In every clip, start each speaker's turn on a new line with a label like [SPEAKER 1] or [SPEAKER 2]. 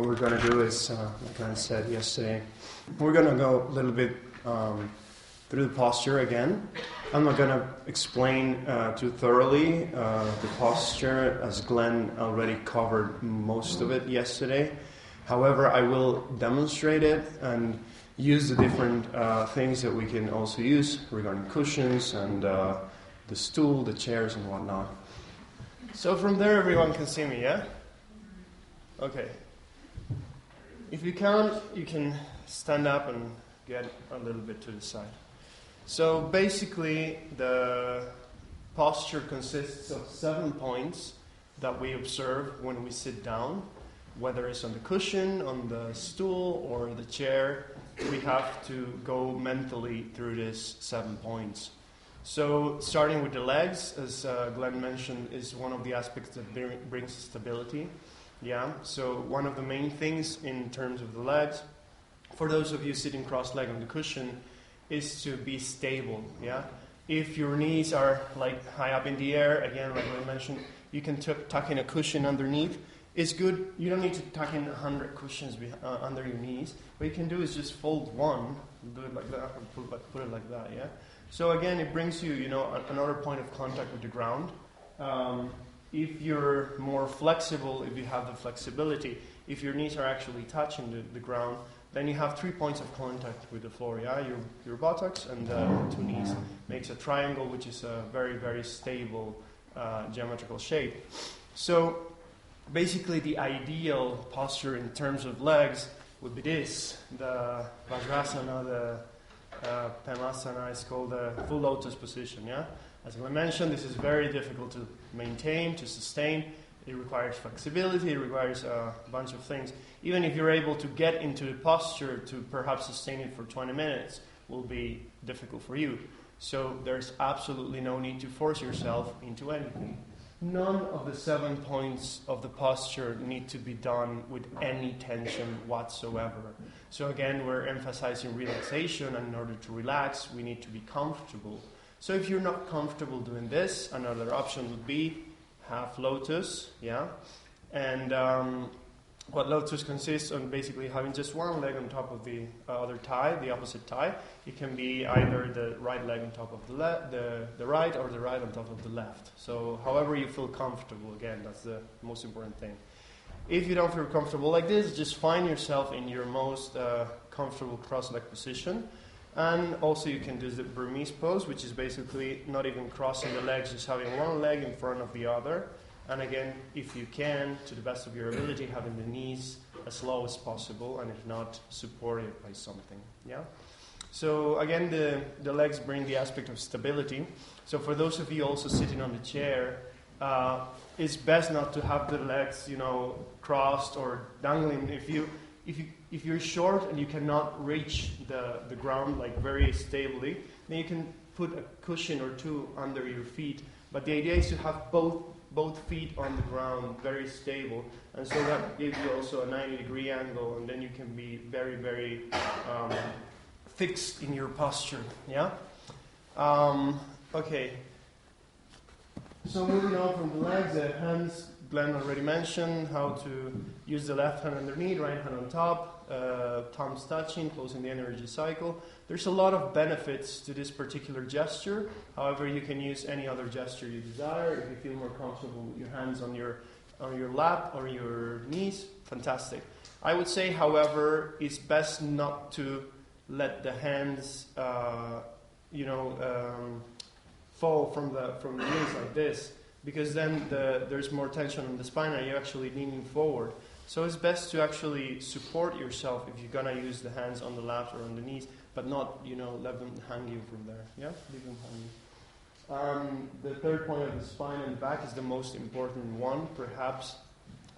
[SPEAKER 1] we're going to do is, like I said yesterday, we're going to go a little bit through the posture again. I'm not going to explain too thoroughly the posture, as Glenn already covered most of it yesterday. However, I will demonstrate it and use the different things that we can also use regarding cushions and the stool, the chairs and whatnot. So from there everyone can see me, yeah? Okay. If you can't, you can stand up and get a little bit to the side. So basically the posture consists of 7 points that we observe when we sit down, whether it's on the cushion, on the stool or the chair. We have to go mentally through these 7 points. So starting with the legs, as Glenn mentioned, is one of the aspects that brings stability. Yeah. So one of the main things in terms of the legs, for those of you sitting cross-legged on the cushion, is to be stable. Yeah. If your knees are like high up in the air, again, like I mentioned, you can tuck in a cushion underneath. It's good. You don't need to tuck in 100 cushions under your knees. What you can do is just fold one, do it like that, and put it like that. Yeah. So again, it brings you, another point of contact with the ground. If you're more flexible, if you have the flexibility, if your knees are actually touching the ground, then you have 3 points of contact with the floor. Yeah, your buttocks and the 2 knees makes a triangle, which is a very, very stable geometrical shape. So basically, the ideal posture in terms of legs would be this: the Vajrasana, the Padmasana is called the full lotus position. Yeah. As I mentioned, this is very difficult to maintain, to sustain. It requires flexibility, it requires a bunch of things. Even if you're able to get into the posture to perhaps sustain it for 20 minutes, will be difficult for you. So there's absolutely no need to force yourself into anything. None of the 7 points of the posture need to be done with any tension whatsoever. So again, we're emphasizing relaxation, and in order to relax, we need to be comfortable. So if you're not comfortable doing this, another option would be half lotus, yeah? And what lotus consists on basically having just one leg on top of the other thigh, the opposite thigh. It can be either the right leg on top of the right, or the right on top of the left. So however you feel comfortable, again, that's the most important thing. If you don't feel comfortable like this, just find yourself in your most comfortable cross-leg position. And also you can do the Burmese pose, which is basically not even crossing the legs, just having one leg in front of the other. And again, if you can, to the best of your ability, having the knees as low as possible, and if not, supported by something. Yeah. So again, the legs bring the aspect of stability. So for those of you also sitting on the chair, it's best not to have the legs, crossed or dangling. If you're short and you cannot reach the ground like very stably, then you can put a cushion or two under your feet. But the idea is to have both feet on the ground, very stable, and so that gives you also a 90-degree angle, and then you can be very, very fixed in your posture. Yeah. Okay. So moving on from the legs, the hands. Glenn already mentioned how to use the left hand underneath, right hand on top, thumbs touching, closing the energy cycle. There's a lot of benefits to this particular gesture. However, you can use any other gesture you desire. If you feel more comfortable with your hands on your lap or your knees, fantastic. I would say, however, it's best not to let the hands, fall from the knees like this, because then there's more tension on the spine and you're actually leaning forward. So it's best to actually support yourself if you're going to use the hands on the laps or on the knees, but not, let them hang you from there. Yeah? Leave them hang you. The third point of the spine and the back is the most important one, perhaps,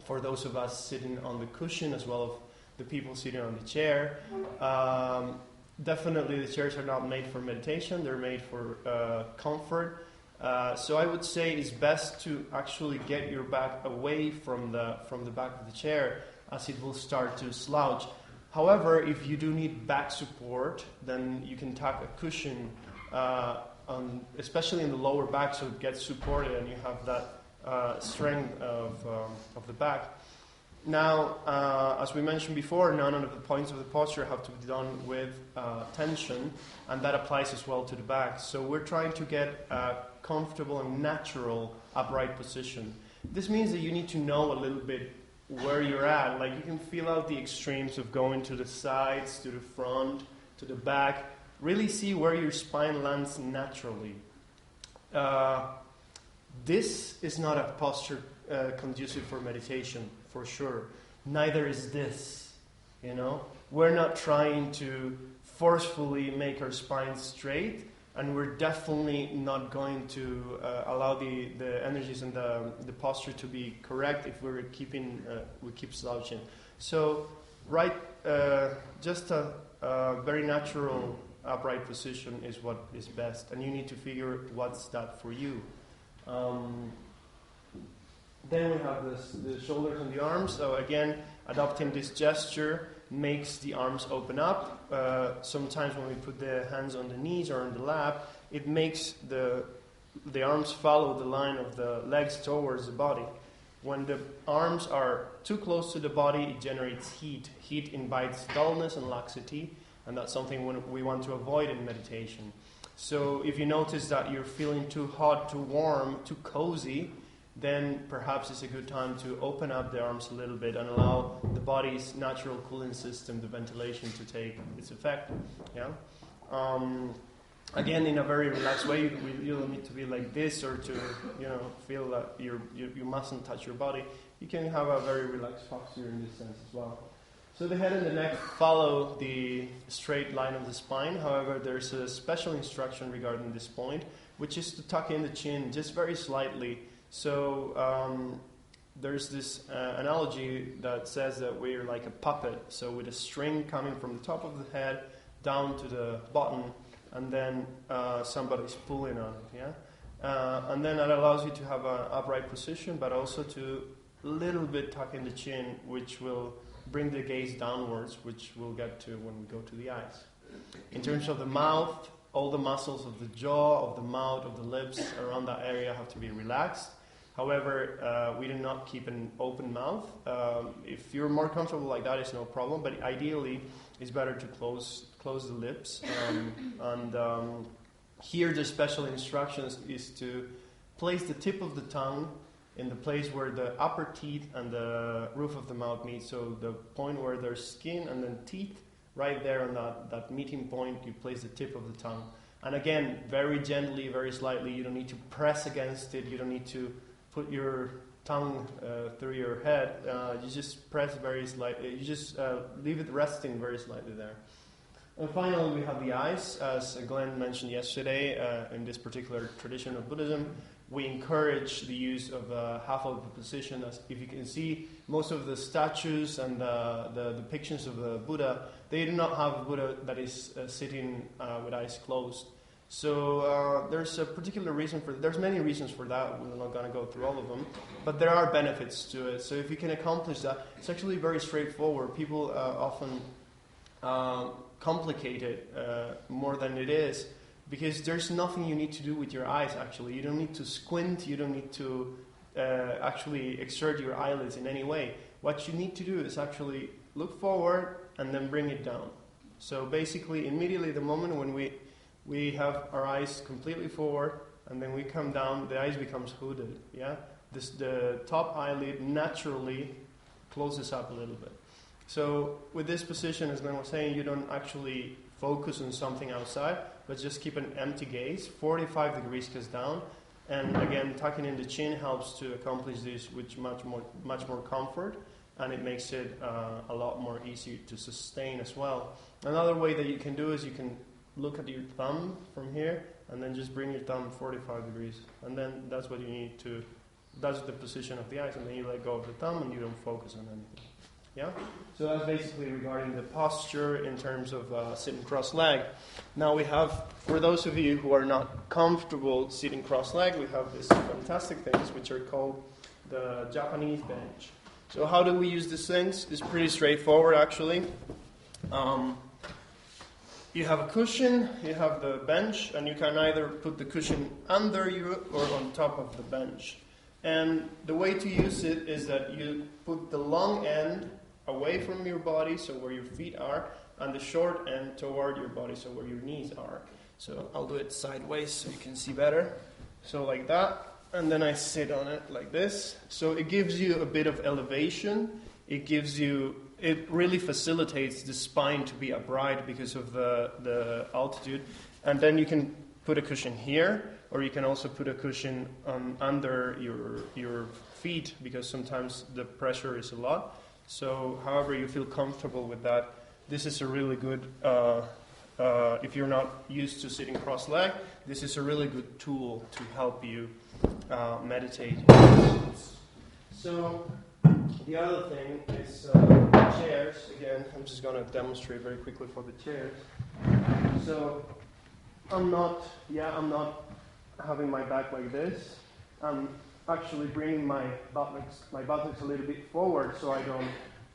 [SPEAKER 1] for those of us sitting on the cushion as well as the people sitting on the chair. Definitely the chairs are not made for meditation, they're made for comfort. So I would say it's best to actually get your back away from the back of the chair, as it will start to slouch. However, if you do need back support, then you can tuck a cushion, especially in the lower back, so it gets supported and you have that strength of the back. Now, as we mentioned before, none of the points of the posture have to be done with tension, and that applies as well to the back. So we're trying to get a comfortable and natural upright position. This means that you need to know a little bit where you're at. Like, you can feel out the extremes of going to the sides, to the front, to the back. Really see where your spine lands naturally. This is not a posture conducive for meditation, for sure. Neither is this, you know. We're not trying to forcefully make our spine straight, and we're definitely not going to allow the energies and the posture to be correct if we keep slouching. So, just a very natural upright position is what is best, and you need to figure what's that for you. Then we have the shoulders and the arms. So again, adopting this gesture makes the arms open up. Sometimes when we put the hands on the knees or on the lap, it makes the arms follow the line of the legs towards the body. When the arms are too close to the body, it generates heat. Heat invites dullness and laxity, and that's something we want to avoid in meditation. So if you notice that you're feeling too hot, too warm, too cozy, then perhaps it's a good time to open up the arms a little bit and allow the body's natural cooling system, the ventilation, to take its effect. Yeah. Again, in a very relaxed way, you don't need to be like this or to, feel that you mustn't touch your body. You can have a very relaxed posture in this sense as well. So the head and the neck follow the straight line of the spine. However, there's a special instruction regarding this point, which is to tuck in the chin just very slightly. So there's this analogy that says that we're like a puppet. So with a string coming from the top of the head down to the bottom, and then somebody's pulling on it. Yeah, and then that allows you to have an upright position, but also to a little bit tuck in the chin, which will bring the gaze downwards, which we'll get to when we go to the eyes. In terms of the mouth, all the muscles of the jaw, of the mouth, of the lips around that area have to be relaxed. However, we do not keep an open mouth. If you're more comfortable like that, it's no problem. But ideally, it's better to close the lips. Here, the special instructions is to place the tip of the tongue in the place where the upper teeth and the roof of the mouth meet. So the point where there's skin and then teeth, right there on that meeting point, you place the tip of the tongue. And again, very gently, very slightly. You don't need to press against it. You don't need to put your tongue through your head. You just press very slightly. You just leave it resting very slightly there. And finally, we have the eyes. As Glenn mentioned yesterday, in this particular tradition of Buddhism, we encourage the use of half of the position. As if you can see, most of the statues and the depictions of the Buddha, they do not have a Buddha that is sitting with eyes closed. So there's a particular reason for that. There's many reasons for that. We're not going to go through all of them. But there are benefits to it. So if you can accomplish that, it's actually very straightforward. People often complicate it more than it is, because there's nothing you need to do with your eyes, actually. You don't need to squint. You don't need to actually exert your eyelids in any way. What you need to do is actually look forward and then bring it down. So basically, immediately the moment when we have our eyes completely forward and then we come down, the eyes becomes hooded. Yeah, the top eyelid naturally closes up a little bit. So with this position, as Glenn was saying, you don't actually focus on something outside, but just keep an empty gaze. 45 degrees goes down, and again, tucking in the chin helps to accomplish this with much more comfort, and it makes it a lot more easy to sustain as well. Another way that you can do is you can look at your thumb from here, and then just bring your thumb 45 degrees, and then that's what you need to. That's the position of the eyes, and then you let go of the thumb, and you don't focus on anything. Yeah? So that's basically regarding the posture in terms of sitting cross-legged. Now we have, for those of you who are not comfortable sitting cross-legged, we have these fantastic things which are called the Japanese bench. So how do we use these things? It's pretty straightforward, actually. You have a cushion, you have the bench, and you can either put the cushion under you or on top of the bench. And the way to use it is that you put the long end away from your body, so where your feet are, and the short end toward your body, so where your knees are. So I'll do it sideways so you can see better. So like that, and then I sit on it like this. So it gives you a bit of elevation. It really facilitates the spine to be upright because of the altitude. And then you can put a cushion here, or you can also put a cushion under your feet, because sometimes the pressure is a lot. So however you feel comfortable with that, this is a really good, if you're not used to sitting cross-legged, this is a really good tool to help you meditate. So the other thing is chairs. Again, I'm just going to demonstrate very quickly for the chairs. So I'm not having my back like this. I'm actually bringing my buttocks a little bit forward so I don't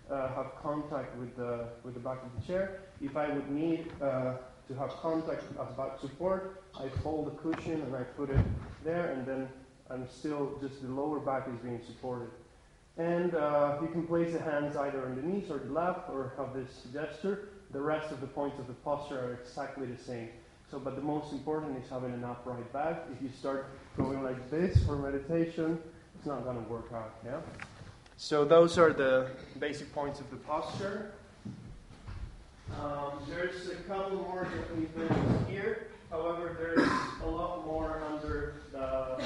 [SPEAKER 1] have contact with the back of the chair. If I would need to have contact as back support, I fold the cushion and I put it there, and then I'm still just the lower back is being supported. And you can place the hands either on the knees or the lap, or have this gesture. The rest of the points of the posture are exactly the same. So, but the most important is having an upright back. If you start going like this for meditation, it's not going to work out. Yeah. So those are the basic points of the posture. There's a couple more that we've mentioned here. However, there's a lot more under the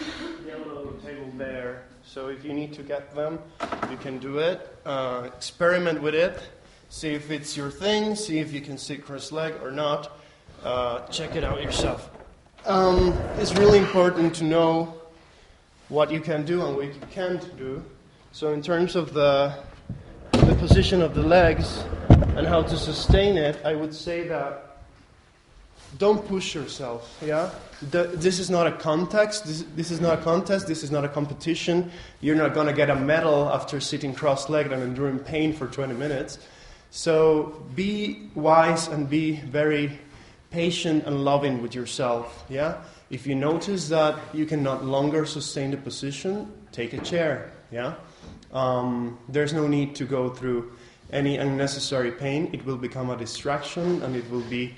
[SPEAKER 1] yellow table there. So if you need to get them, you can do it. Experiment with it. See if it's your thing. See if you can sit cross-legged or not. Check it out yourself. It's really important to know what you can do and what you can't do. So in terms of the position of the legs and how to sustain it, I would say that don't push yourself. Yeah, this is not a contest. This is not a contest. This is not a competition. You're not going to get a medal after sitting cross-legged and enduring pain for 20 minutes. So be wise and be very patient and loving with yourself. Yeah, if you notice that you can no longer sustain the position, take a chair. Yeah, there's no need to go through any unnecessary pain. It will become a distraction and it will be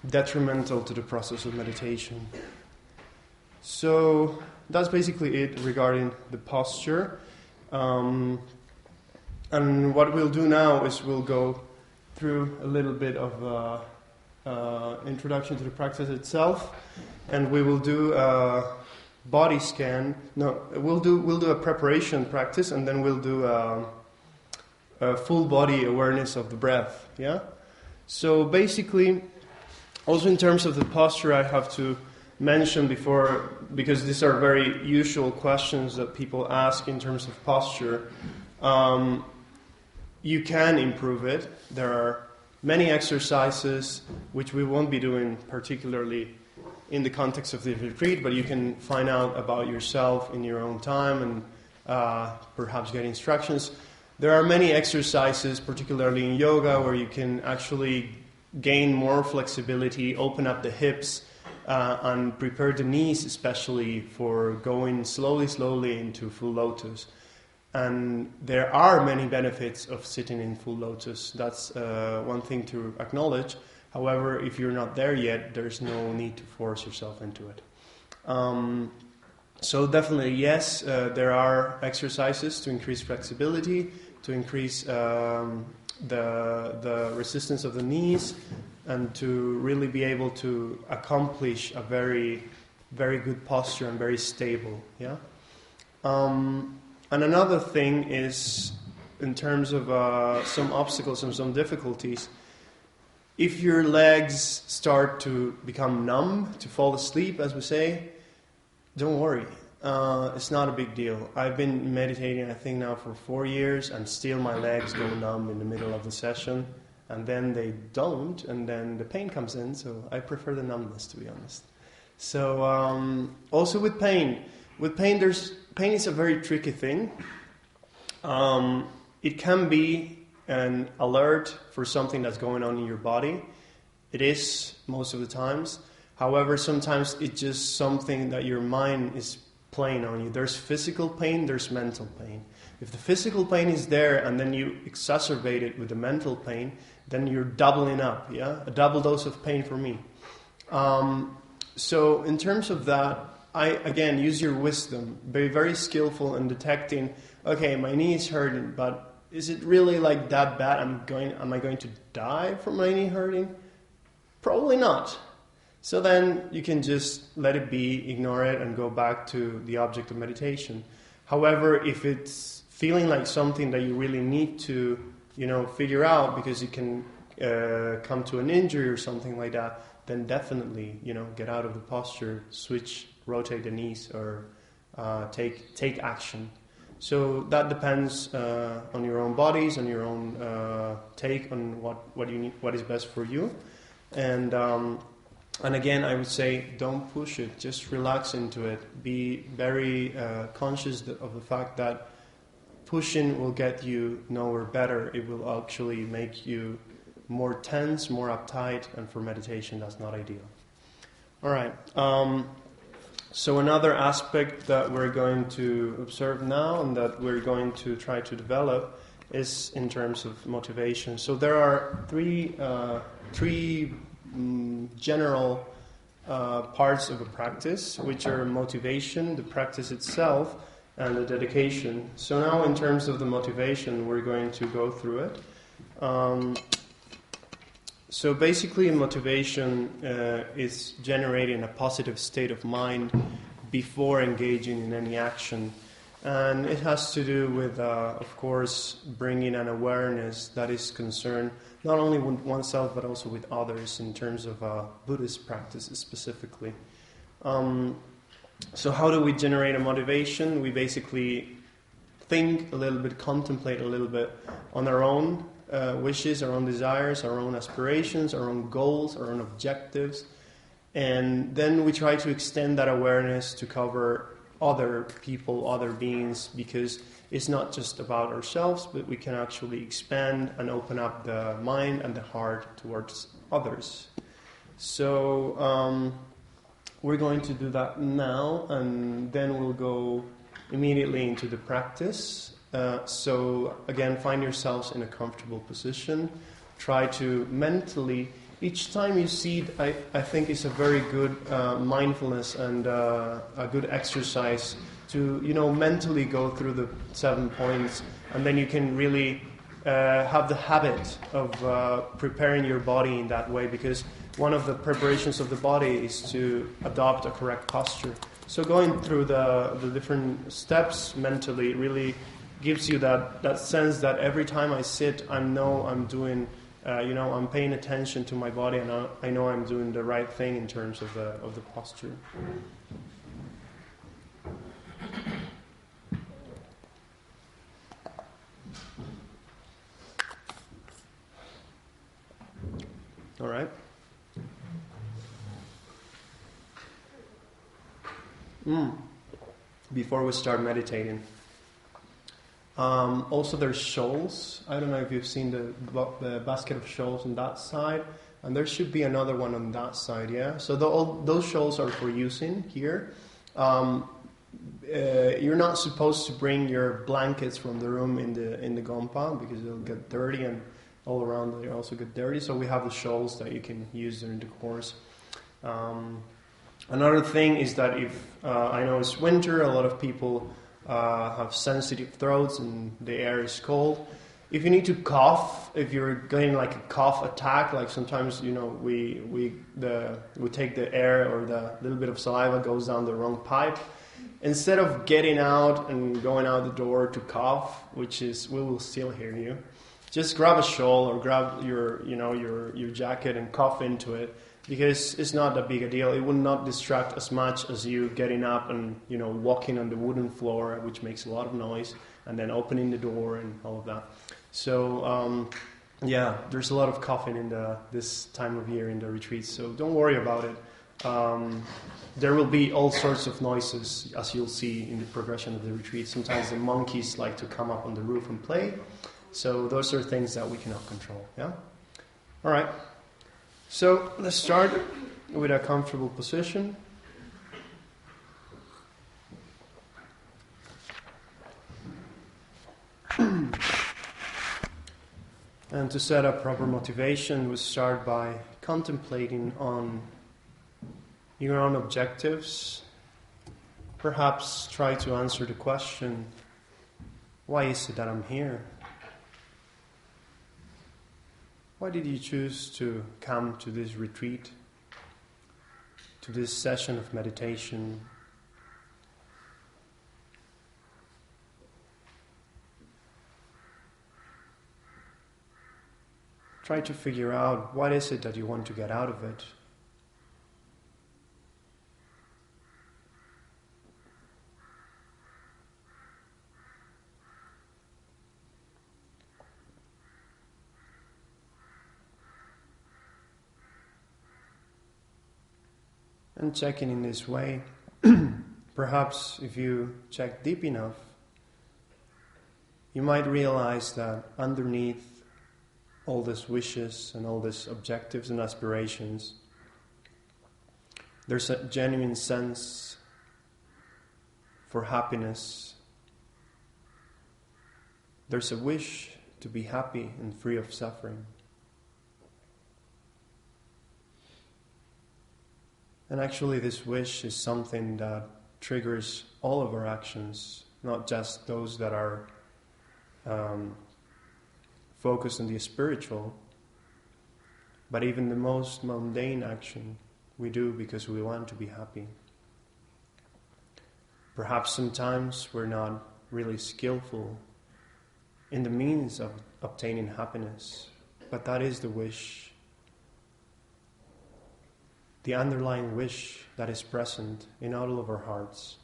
[SPEAKER 1] detrimental to the process of meditation. So that's basically it regarding the posture. And what we'll do now is we'll go through a little bit of introduction to the practice itself, and we will do a body scan. No, we'll do a preparation practice, and then we'll do a full body awareness of the breath. Yeah. So basically, also in terms of the posture, I have to mention before, because these are very usual questions that people ask in terms of posture. You can improve it. There are many exercises which we won't be doing particularly in the context of the retreat, but you can find out about yourself in your own time and perhaps get instructions. There are many exercises, particularly in yoga, where you can actually gain more flexibility, open up the hips, and prepare the knees especially for going slowly into full lotus. And there are many benefits of sitting in full lotus. That's one thing to acknowledge. However, if you're not there yet, there's no need to force yourself into it. So definitely, yes, there are exercises to increase flexibility, to increase the resistance of the knees, and to really be able to accomplish a very, very good posture and very stable. Yeah. And another thing is, in terms of some obstacles and some difficulties, if your legs start to become numb, to fall asleep, as we say, don't worry. It's not a big deal. I've been meditating, I think, now for 4 years, and still my legs go numb in the middle of the session, and then they don't, and then the pain comes in, so I prefer the numbness, to be honest. So, also with pain. With pain, pain is a very tricky thing. It can be an alert for something that's going on in your body. It is most of the times. However, sometimes it's just something that your mind is playing on you. There's physical pain, there's mental pain. If the physical pain is there and then you exacerbate it with the mental pain, then you're doubling up, yeah? A double dose of pain for me. So in terms of that, again, use your wisdom. Be very skillful in detecting, okay, my knee is hurting, but is it really like that bad? Am I going to die from my knee hurting? Probably not. So then you can just let it be, ignore it, and go back to the object of meditation. However, if it's feeling like something that you really need to, figure out because it can come to an injury or something like that, then definitely, get out of the posture, switch, rotate the knees, or take action. So that depends on your own bodies, on your own take on what you need, what is best for you, and again, I would say don't push it. Just relax into it. Be very conscious of the fact that pushing will get you nowhere better. It will actually make you more tense, more uptight, and for meditation, that's not ideal. All right. So another aspect that we're going to observe now and that we're going to try to develop is in terms of motivation. So there are three general parts of a practice, which are motivation, the practice itself, and the dedication. So now in terms of the motivation, we're going to go through it. So basically motivation is generating a positive state of mind before engaging in any action. And it has to do with, of course, bringing an awareness that is concerned not only with oneself but also with others in terms of Buddhist practices specifically. So how do we generate a motivation? We basically think a little bit, contemplate a little bit on our own wishes, our own desires, our own aspirations, our own goals, our own objectives. And then we try to extend that awareness to cover other people, other beings, because it's not just about ourselves, but we can actually expand and open up the mind and the heart towards others. So we're going to do that now, and then we'll go immediately into the practice. So again, find yourselves in a comfortable position. Try to mentally, each time you see it, I think it's a very good mindfulness and a good exercise to, mentally go through the 7 points, and then you can really have the habit of preparing your body in that way, because one of the preparations of the body is to adopt a correct posture. So going through the different steps mentally really gives you that sense that every time I sit, I know I'm doing, I'm paying attention to my body, and I know I'm doing the right thing in terms of the posture. All right. Before we start meditating. Also, there's shawls. I don't know if you've seen the basket of shawls on that side, and there should be another one on that side. Yeah. So those shawls are for using here. You're not supposed to bring your blankets from the room in the gompa because they'll get dirty, and all around they also get dirty. So we have the shawls that you can use during the course. Another thing is that if I know it's winter, a lot of people have sensitive throats and the air is cold. If you need to cough, if you're getting like a cough attack, like sometimes we take the air, or the little bit of saliva goes down the wrong pipe. Instead of getting out and going out the door to cough, which is we will still hear you, just grab a shawl or grab your jacket and cough into it. Because it's not that big a deal. It will not distract as much as you getting up and walking on the wooden floor, which makes a lot of noise, and then opening the door and all of that. So there's a lot of coughing in this time of year in the retreats. So don't worry about it. There will be all sorts of noises, as you'll see in the progression of the retreat. Sometimes the monkeys like to come up on the roof and play. So those are things that we cannot control. Yeah. All right. So let's start with a comfortable position. And to set up proper motivation, we start by contemplating on your own objectives. Perhaps try to answer the question, why is it that I'm here? Why did you choose to come to this retreat, to this session of meditation? Try to figure out what is it that you want to get out of it. And checking in this way, perhaps if you check deep enough, you might realize that underneath all these wishes and all these objectives and aspirations, there's a genuine sense for happiness. There's a wish to be happy and free of suffering. And actually this wish is something that triggers all of our actions, not just those that are focused on the spiritual, but even the most mundane action we do because we want to be happy. Perhaps sometimes we're not really skillful in the means of obtaining happiness, but that is the wish, the underlying wish that is present in all of our hearts.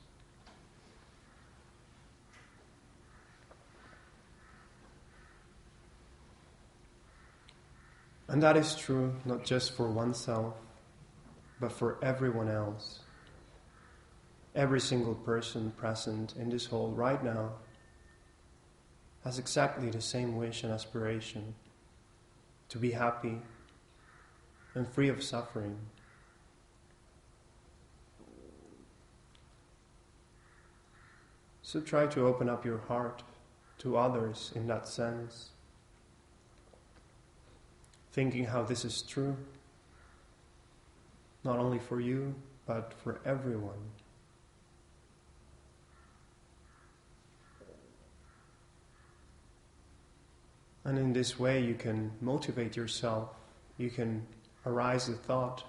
[SPEAKER 1] And that is true not just for oneself, but for everyone else. Every single person present in this hall right now has exactly the same wish and aspiration to be happy and free of suffering. So try to open up your heart to others in that sense, thinking how this is true, not only for you, but for everyone. And in this way you can motivate yourself, you can arise the thought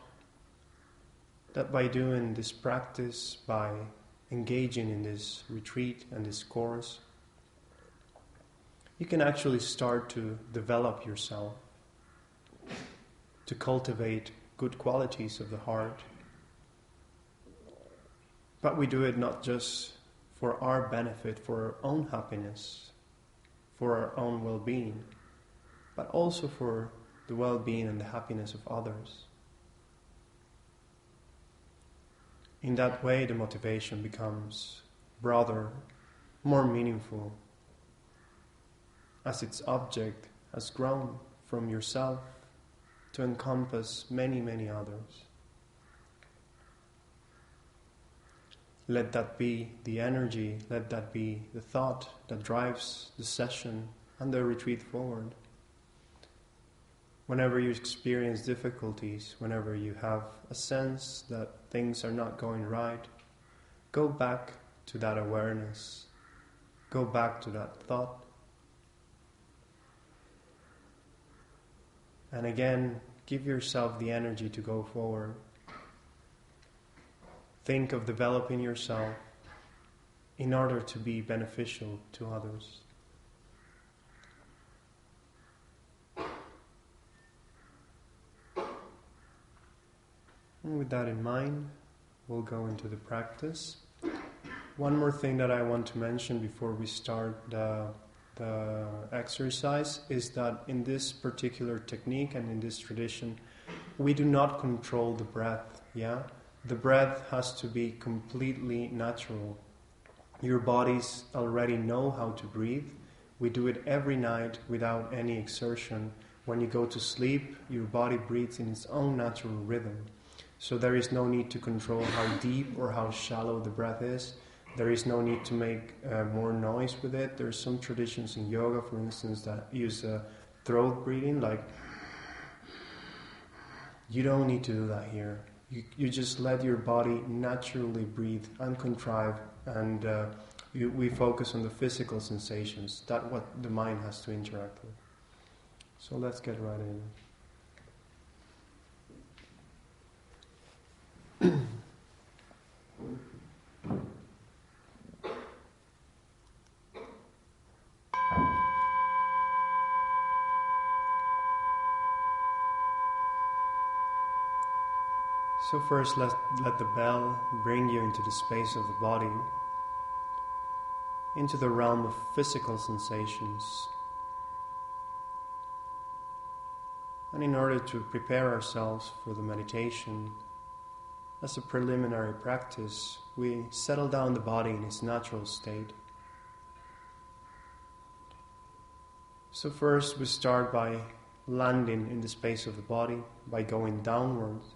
[SPEAKER 1] that by doing this practice, by engaging in this retreat and this course, you can actually start to develop yourself, to cultivate good qualities of the heart. But we do it not just for our benefit, for our own happiness, for our own well-being, but also for the well-being and the happiness of others. In that way, the motivation becomes broader, more meaningful, as its object has grown from yourself to encompass many, many others. Let that be the energy, let that be the thought that drives the session and the retreat forward. Whenever you experience difficulties, whenever you have a sense that things are not going right, go back to that awareness, go back to that thought. And again, give yourself the energy to go forward. Think of developing yourself in order to be beneficial to others. And with that in mind, we'll go into the practice. One more thing that I want to mention before we start the exercise is that in this particular technique and in this tradition, we do not control the breath, yeah? The breath has to be completely natural. Your bodies already know how to breathe. We do it every night without any exertion. When you go to sleep, your body breathes in its own natural rhythm. So there is no need to control how deep or how shallow the breath is. There is no need to make more noise with it. There are some traditions in yoga, for instance, that use a throat breathing, like you don't need to do that here. You just let your body naturally breathe, uncontrived, and we focus on the physical sensations. That's what the mind has to interact with. So let's get right in. So first let the bell bring you into the space of the body, into the realm of physical sensations. And in order to prepare ourselves for the meditation, as a preliminary practice, we settle down the body in its natural state. So first we start by landing in the space of the body, by going downwards,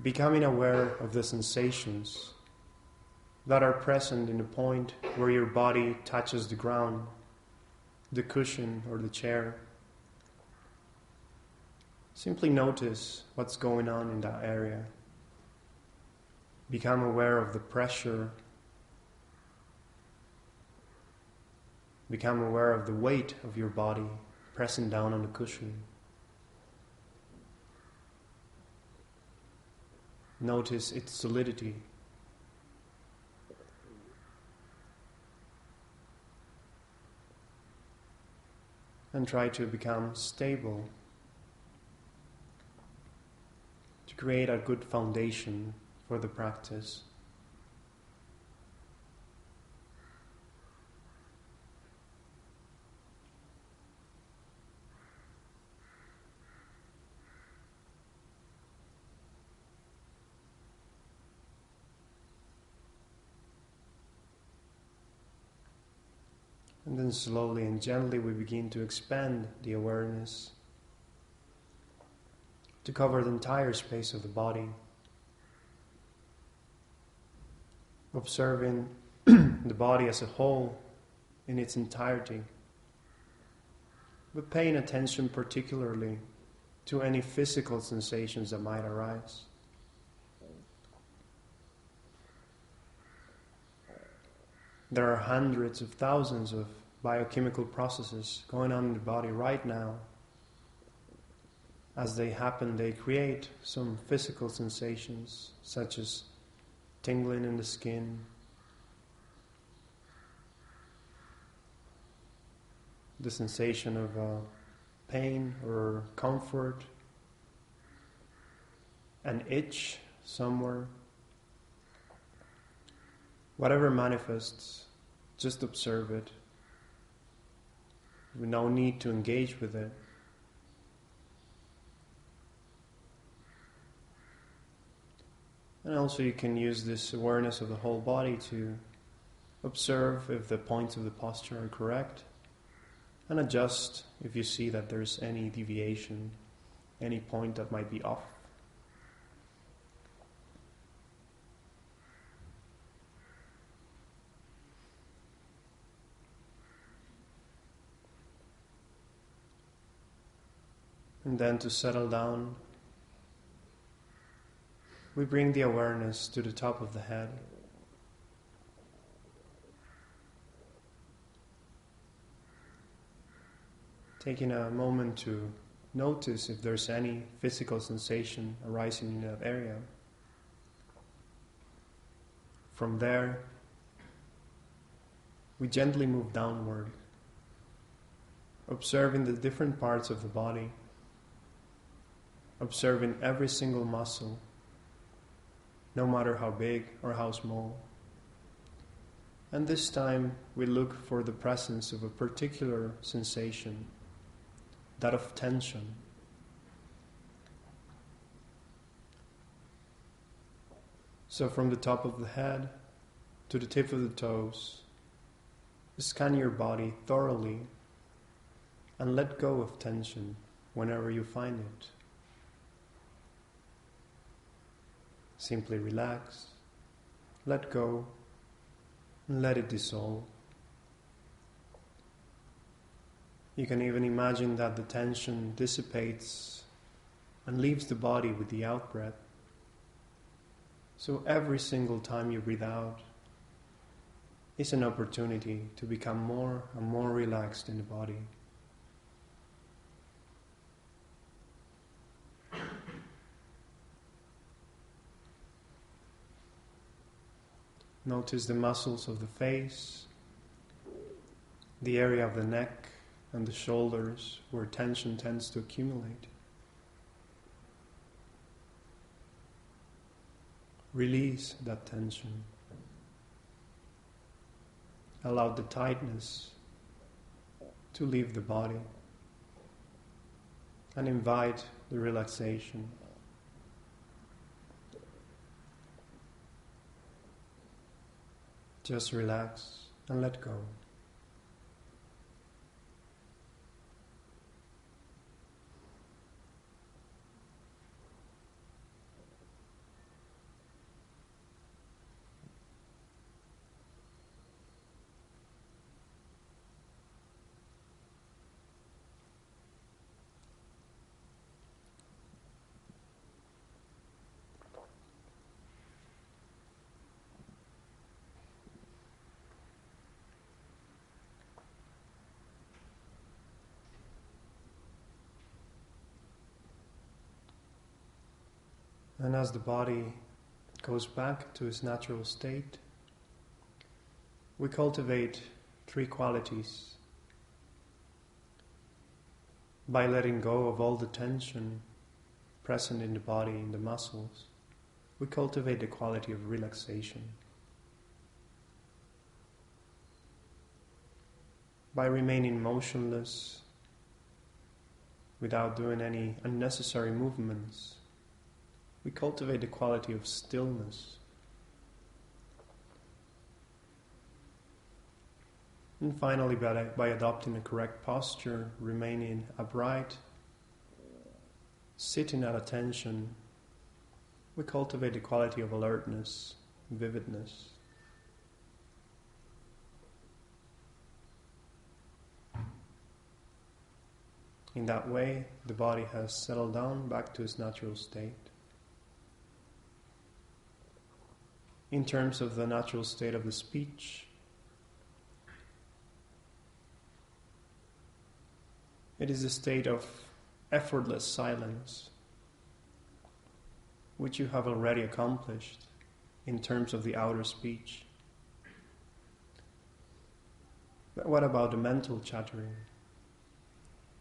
[SPEAKER 1] becoming aware of the sensations that are present in the point where your body touches the ground, the cushion or the chair. Simply notice what's going on in that area. Become aware of the pressure. Become aware of the weight of your body pressing down on the cushion. Notice its solidity. And try to become stable, to create a good foundation for the practice. And then slowly and gently we begin to expand the awareness to cover the entire space of the body, observing the body as a whole in its entirety, but paying attention particularly to any physical sensations that might arise. There are hundreds of thousands of biochemical processes going on in the body right now. As they happen, they create some physical sensations, such as tingling in the skin, the sensation of pain or comfort, an itch somewhere. Whatever manifests, just observe it. We no need to engage with it. And also you can use this awareness of the whole body to observe if the points of the posture are correct, and adjust if you see that there's any deviation, any point that might be off. And then to settle down, we bring the awareness to the top of the head. Taking a moment to notice if there's any physical sensation arising in that area. From there, we gently move downward, observing the different parts of the body, observing every single muscle, no matter how big or how small. And this time we look for the presence of a particular sensation, that of tension. So from the top of the head to the tip of the toes, scan your body thoroughly and let go of tension whenever you find it. Simply relax, let go, and let it dissolve. You can even imagine that the tension dissipates and leaves the body with the out-breath. So every single time you breathe out is an opportunity to become more and more relaxed in the body. Notice the muscles of the face, the area of the neck and the shoulders where tension tends to accumulate. Release that tension. Allow the tightness to leave the body and invite the relaxation. Just relax and let go. And as the body goes back to its natural state, we cultivate 3 qualities. By letting go of all the tension present in the body, in the muscles, we cultivate the quality of relaxation. By remaining motionless, without doing any unnecessary movements, we cultivate the quality of stillness. And finally, by adopting a correct posture, remaining upright, sitting at attention, we cultivate the quality of alertness, vividness. In that way, the body has settled down back to its natural state. In terms of the natural state of the speech, it is a state of effortless silence, which you have already accomplished in terms of the outer speech. But what about the mental chattering?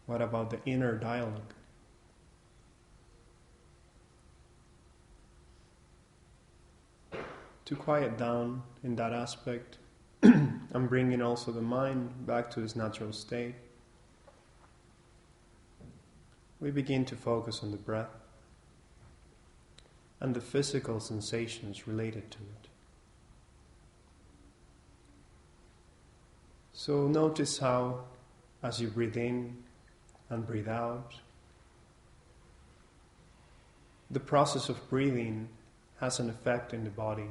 [SPEAKER 1] What about the inner dialogue? To quiet down in that aspect and bringing also the mind back to its natural state, we begin to focus on the breath and the physical sensations related to it. So notice how, as you breathe in and breathe out, the process of breathing has an effect in the body.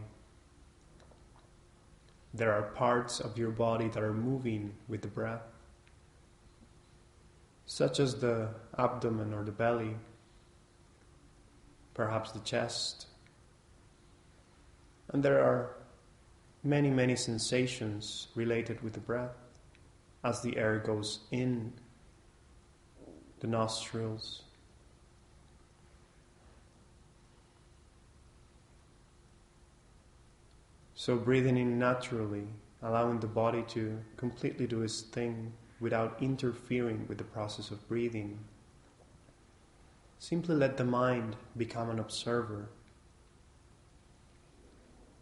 [SPEAKER 1] There are parts of your body that are moving with the breath, such as the abdomen or the belly, perhaps the chest. And there are many, many sensations related with the breath as the air goes in the nostrils. So breathing in naturally, allowing the body to completely do its thing without interfering with the process of breathing. Simply let the mind become an observer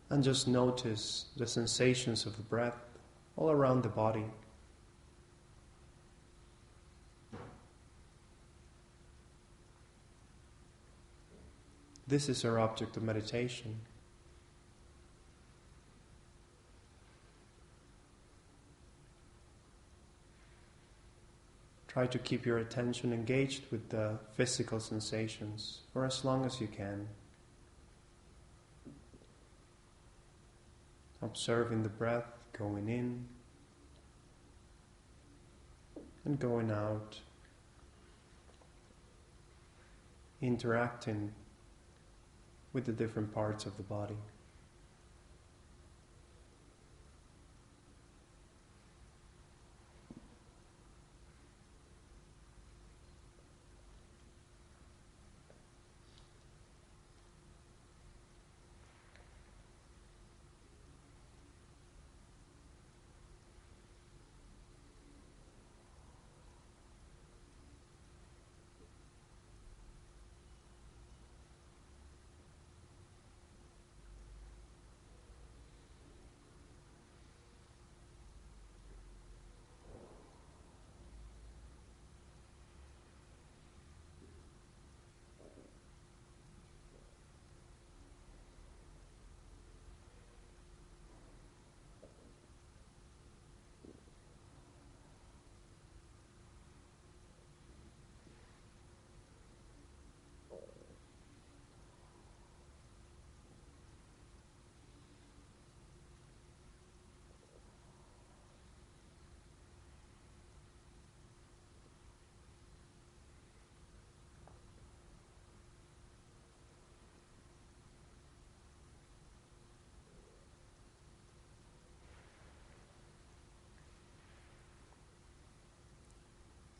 [SPEAKER 1] and just notice the sensations of the breath all around the body. This is our object of meditation. Try to keep your attention engaged with the physical sensations for as long as you can. Observing the breath going in and going out, interacting with the different parts of the body.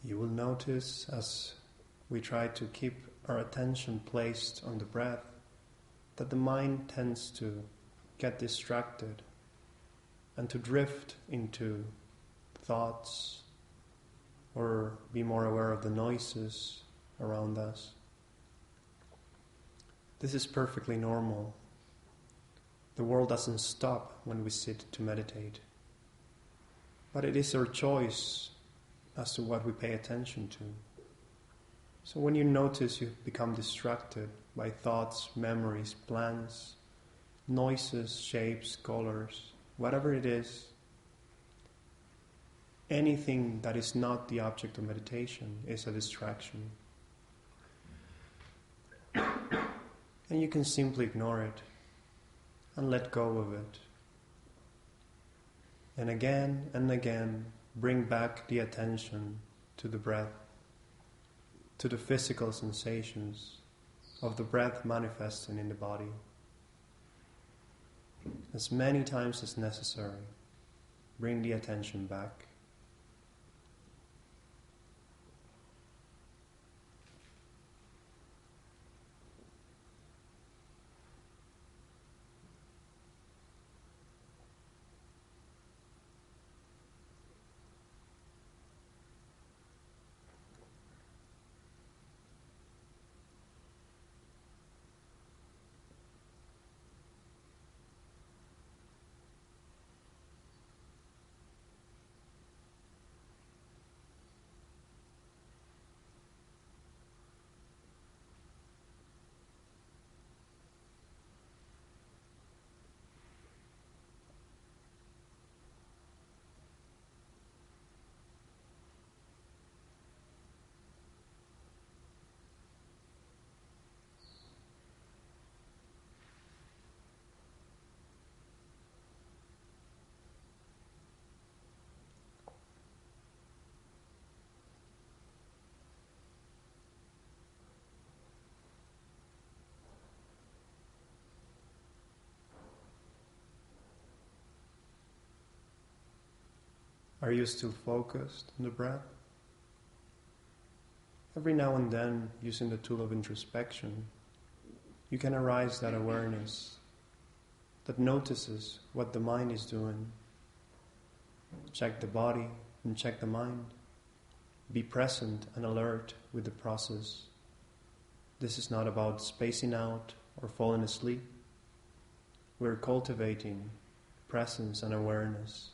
[SPEAKER 1] You will notice as we try to keep our attention placed on the breath that the mind tends to get distracted and to drift into thoughts or be more aware of the noises around us. This is perfectly normal. The world doesn't stop when we sit to meditate, but it is our choice as to what we pay attention to. So when you notice you become distracted by thoughts, memories, plans, noises, shapes, colors, whatever it is, anything that is not the object of meditation is a distraction. And you can simply ignore it and let go of it. And again, bring back the attention to the breath, to the physical sensations of the breath manifesting in the body. As many times as necessary, bring the attention back. Are you still focused on the breath? Every now and then, using the tool of introspection, you can arise that awareness that notices what the mind is doing. Check the body and check the mind. Be present and alert with the process. This is not about spacing out or falling asleep. We're cultivating presence and awareness.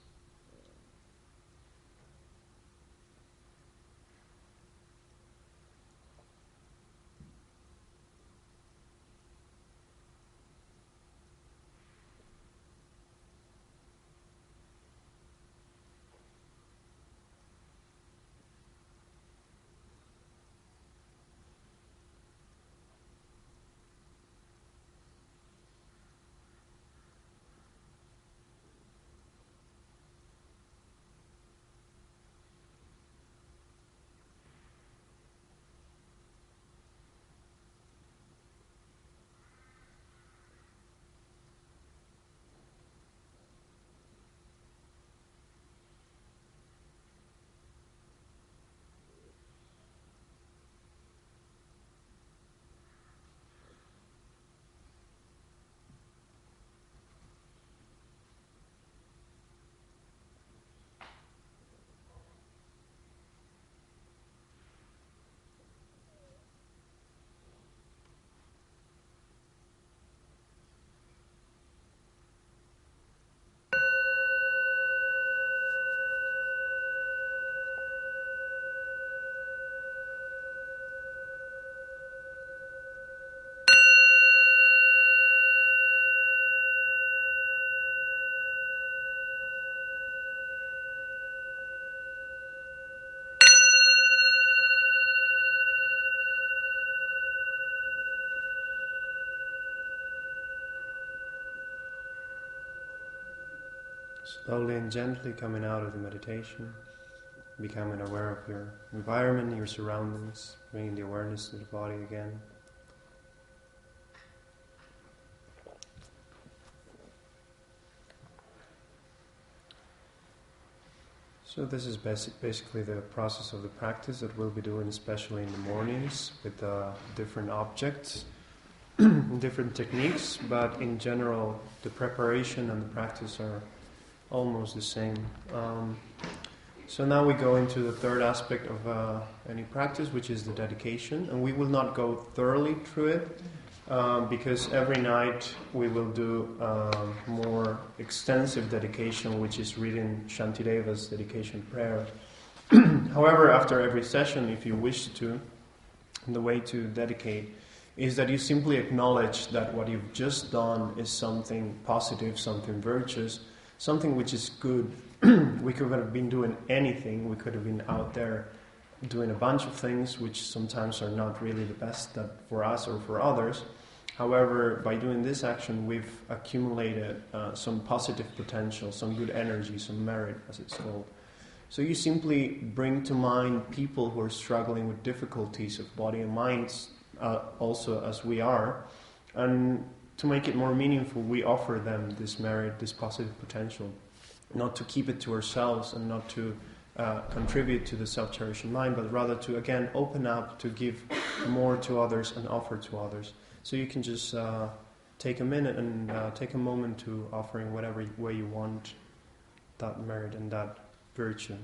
[SPEAKER 1] Slowly and gently coming out of the meditation, becoming aware of your environment, your surroundings, bringing the awareness to the body again. So this is basically the process of the practice that we'll be doing, especially in the mornings, with different objects, different techniques, but in general the preparation and the practice are almost the same. So now we go into the third aspect of any practice, which is the dedication, and we will not go thoroughly through it, because every night we will do more extensive dedication, which is reading Shantideva's dedication prayer. However, after every session, if you wish to, the way to dedicate is that you simply acknowledge that what you've just done is something positive, something virtuous, something which is good. We could have been doing anything. We could have been out there doing a bunch of things which sometimes are not really the best for us or for others. However, by doing this action, we've accumulated some positive potential, some good energy, some merit, as it's called. So you simply bring to mind people who are struggling with difficulties of body and mind, also as we are, and to make it more meaningful, we offer them this merit, this positive potential, not to keep it to ourselves and not to contribute to the self-cherishing mind, but rather to, again, open up, to give more to others and offer to others. So you can just take a minute and take a moment to offering whatever way you want that merit and that virtue.